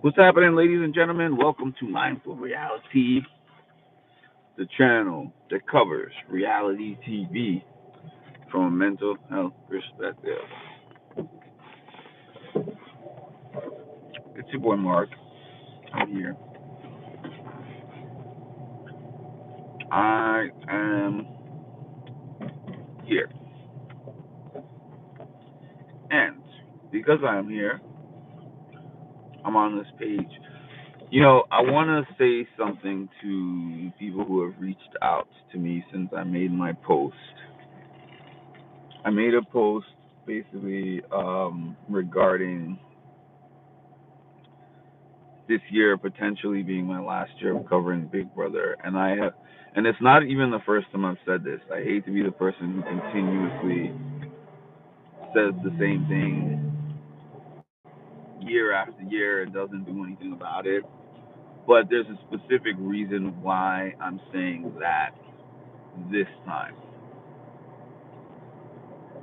What's happening, ladies and gentlemen? Welcome to Mindful Reality, the channel that covers reality TV from a mental health perspective. It's your boy Mark. I'm here. I am here. And because I'm here, I'm on this page. I want to say something to people who have reached out to me since I made my post. I made a post basically regarding this year potentially being my last year of covering Big Brother, and it's not even the first time I've said this. I hate to be the person who continuously says the same thing year after year and doesn't do anything about it. But there's a specific reason why I'm saying that this time.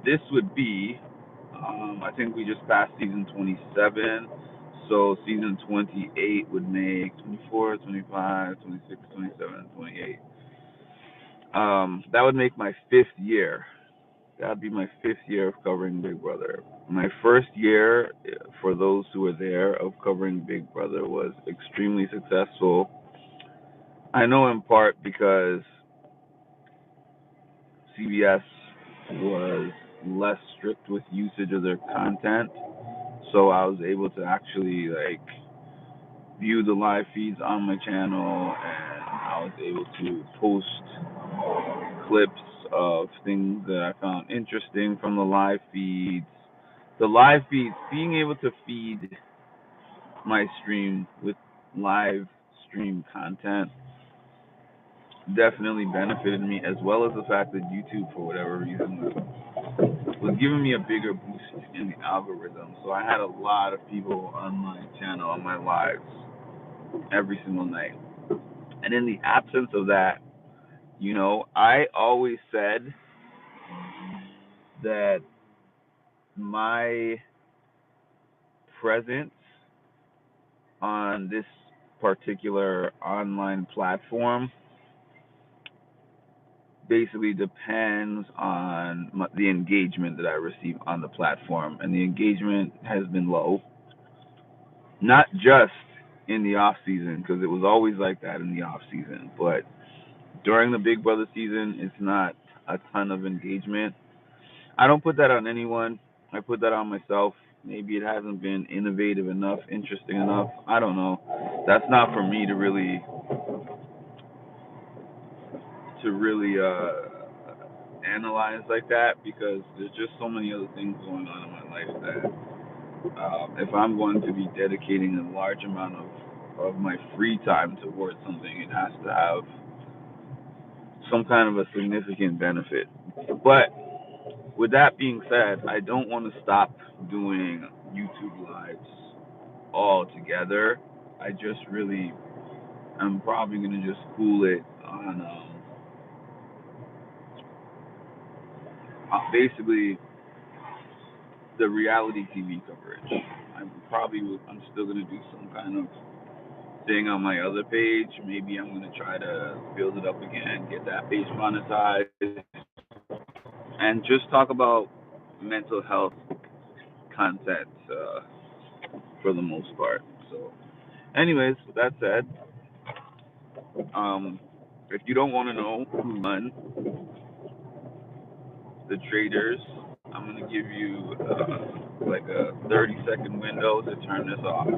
This would be, I think we just passed season 27, so season 28 would make 24, 25, 26, 27, 28. That would make my fifth year. That would be my fifth year of covering Big Brother. My first year, for those who were there, of covering Big Brother was extremely successful. I know in part because CBS was less strict with usage of their content, so I was able to actually view the live feeds on my channel, and I was able to post clips of things that I found interesting from the live feeds. The live feeds, being able to feed my stream with live stream content definitely benefited me, as well as the fact that YouTube, for whatever reason, was giving me a bigger boost in the algorithm. So I had a lot of people on my channel, on my lives, every single night. And in the absence of that, I always said that my presence on this particular online platform basically depends on the engagement that I receive on the platform. And the engagement has been low, not just in the off season, because it was always like that in the off season, but during the Big Brother season, it's not a ton of engagement. I don't put that on anyone. I put that on myself. Maybe it hasn't been innovative enough, interesting enough. I don't know. That's not for me to really analyze like that, because there's just so many other things going on in my life that if I'm going to be dedicating a large amount of my free time towards something, it has to have some kind of a significant benefit. But with that being said, I don't want to stop doing YouTube lives altogether. I just really, I'm probably gonna just cool it on basically the reality TV coverage. I'm still gonna do some kind of thing on my other page. Maybe I'm gonna try to build it up again, get that page monetized, and just talk about mental health content for the most part. So, anyways, with that said, um, if you don't want to know who won the traitors, I'm gonna give you like a 30-second window to turn this off.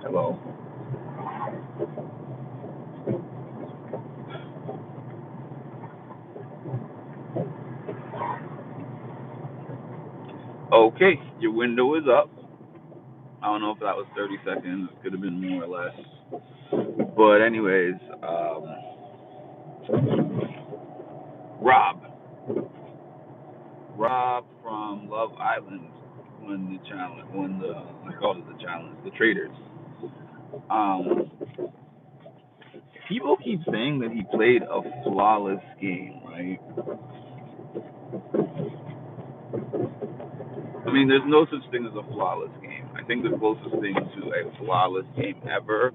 Hello. Okay, your window is up. I don't know if that was 30 seconds. It could have been more or less. But anyways, Rob. Rob from Love Island. when the challenge, when the I called it the challenge, the traitors. Um, People keep saying that he played a flawless game, right? I mean, there's no such thing as a flawless game. I think the closest thing to a flawless game ever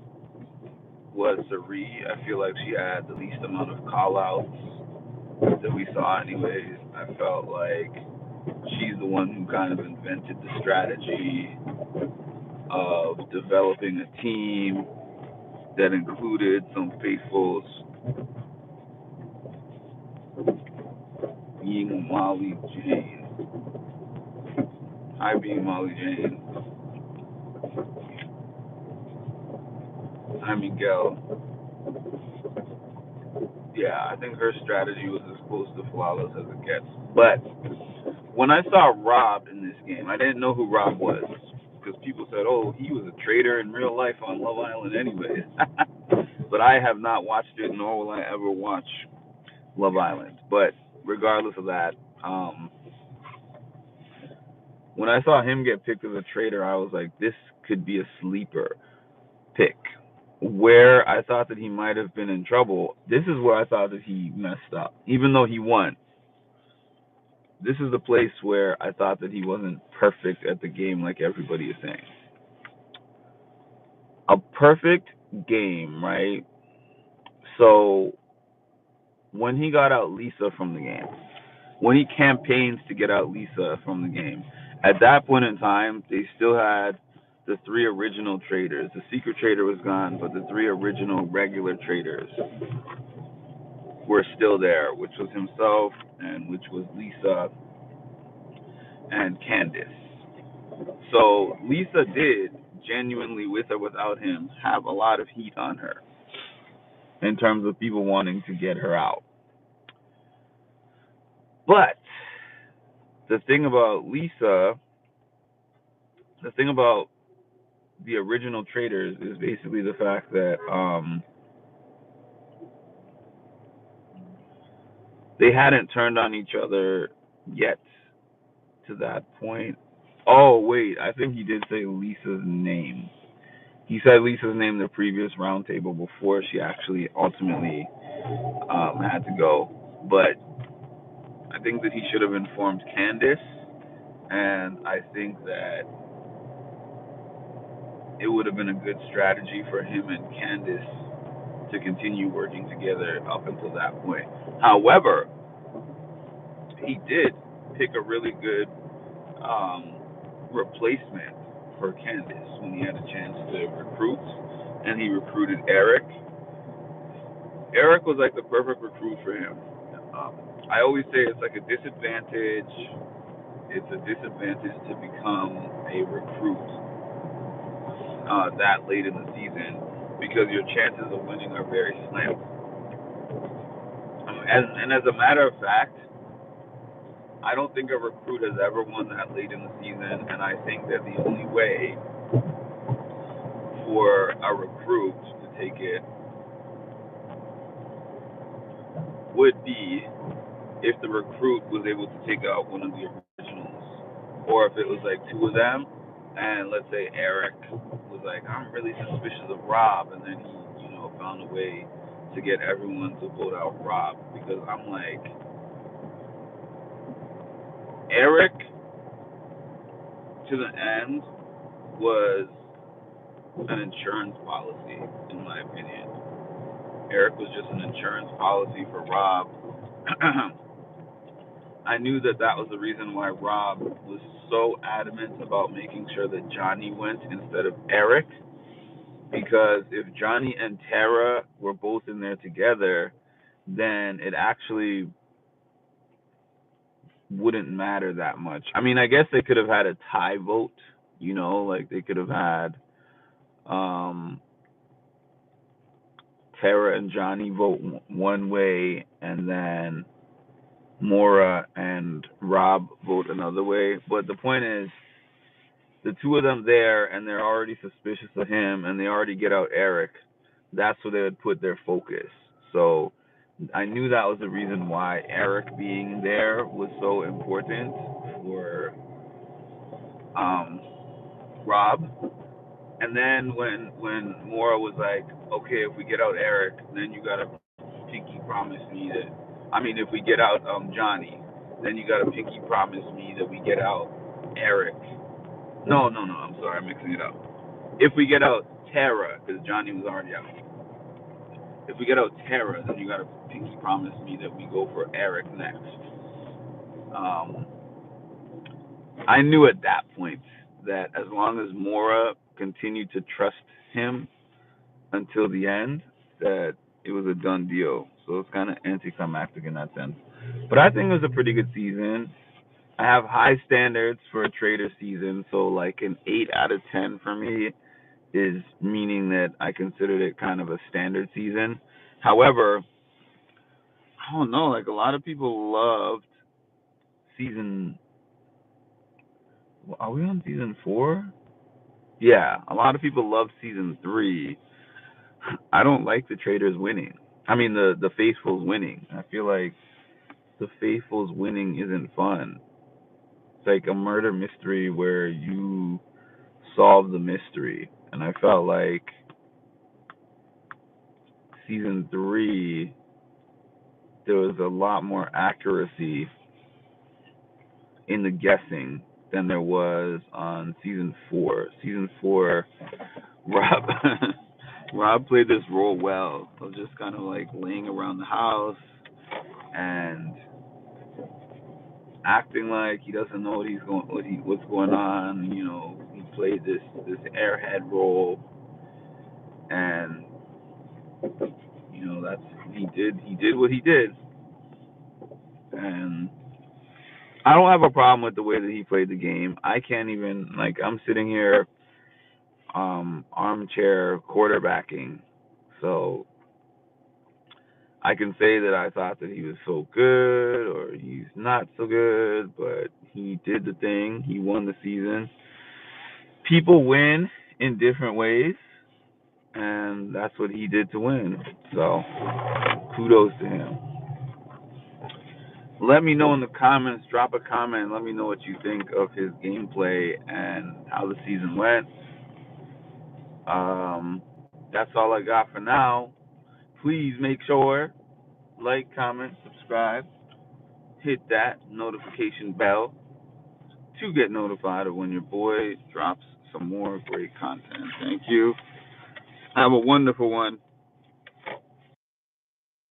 was Sari. I feel like she had the least amount of call outs that we saw, anyways. I felt like she's the one who kind of invented the strategy of developing a team that included some faithfuls being Molly Jane. I being Molly Jane. Hi Miguel. Yeah, I think her strategy was as close to flawless as it gets. But when I saw Rob in this game, I didn't know who Rob was because people said, "Oh, he was a traitor in real life on Love Island, anyways." But I have not watched it, nor will I ever watch Love Island. But regardless of that, um, when I saw him get picked as a traitor, I was like, this could be a sleeper pick. Where I thought that he might have been in trouble, this is where I thought that he messed up. Even though he won, this is the place where I thought that he wasn't perfect at the game like everybody is saying. A perfect game, right? So when he got out Lisa from the game, when he campaigns to get out Lisa from the game, at that point in time, they still had the three original traders. The secret trader was gone, but the three original regular traders were still there, which was himself and which was Lisa and Candace. So Lisa did genuinely, with or without him, have a lot of heat on her in terms of people wanting to get her out. But the thing about Lisa, the thing about the original traders is basically the fact that they hadn't turned on each other yet to that point. Oh wait, I think he did say Lisa's name. He said Lisa's name in the previous roundtable before she actually ultimately had to go. But I think that he should have informed Candace, and I think that it would have been a good strategy for him and Candace to continue working together up until that point. However, he did pick a really good um, replacement for Candace when he had a chance to recruit, and he recruited Eric. Eric was like the perfect recruit for him. Um, I always say it's like a disadvantage. It's a disadvantage to become a recruit that late in the season because your chances of winning are very slim. And as a matter of fact, I don't think a recruit has ever won that late in the season, and I think that the only way for a recruit to take it would be if the recruit was able to take out one of the originals, or if it was like two of them, and let's say Eric was like, I'm really suspicious of Rob, and then he, found a way to get everyone to vote out Rob, because I'm like, Eric to the end was an insurance policy, in my opinion. Eric was just an insurance policy for Rob. I knew that that was the reason why Rob was so adamant about making sure that Johnny went instead of Eric. Because if Johnny and Tara were both in there together, then it actually wouldn't matter that much. I mean, I guess they could have had a tie vote, like they could have had um, Tara and Johnny vote one way, and then Mora and Rob vote another way. But the point is, the two of them there, and they're already suspicious of him, and they already get out Eric. That's where they would put their focus. So I knew that was the reason why Eric being there was so important for um, Rob. And then when Mora was like, okay, if we get out Eric, then you gotta pinky promise me that. I mean, if we get out Johnny, then you gotta pinky promise me that we get out Eric. No, no, no. I'm sorry, I'm mixing it up. If we get out Tara, because Johnny was already out. If we get out Tara, then you gotta pinky promise me that we go for Eric next. Um, I knew at that point that as long as Mora continued to trust him until the end, that it was a done deal. So it's kind of anticlimactic in that sense. But I think it was a pretty good season. I have high standards for a trader season, so like an 8 out of 10 for me is meaning that I considered it kind of a standard season. However, I don't know, like a lot of people loved season. Are we on season 4? Yeah, a lot of people love season 3. I don't like the traders winning. I mean the faithfuls winning. I feel like the faithfuls winning isn't fun. It's like a murder mystery where you solve the mystery, and I felt like season 3 there was a lot more accuracy in the guessing than there was on season 4. Season 4, Rob Rob played this role well of just kind of like laying around the house and acting like he doesn't know what's going on. You know, he played this airhead role, and you know that's he did what he did, and I don't have a problem with the way that he played the game. I can't even like I'm sitting here armchair quarterbacking, so I can say that I thought that he was so good or he's not so good, but he did the thing. He won the season. People win in different ways, and that's what he did to win. So kudos to him. Let me know in the comments. Drop a comment. Let me know what you think of his gameplay and how the season went. That's all I got for now. Please make sure like, comment, subscribe, hit that notification bell to get notified of when your boy drops some more great content. Thank you. Have a wonderful one.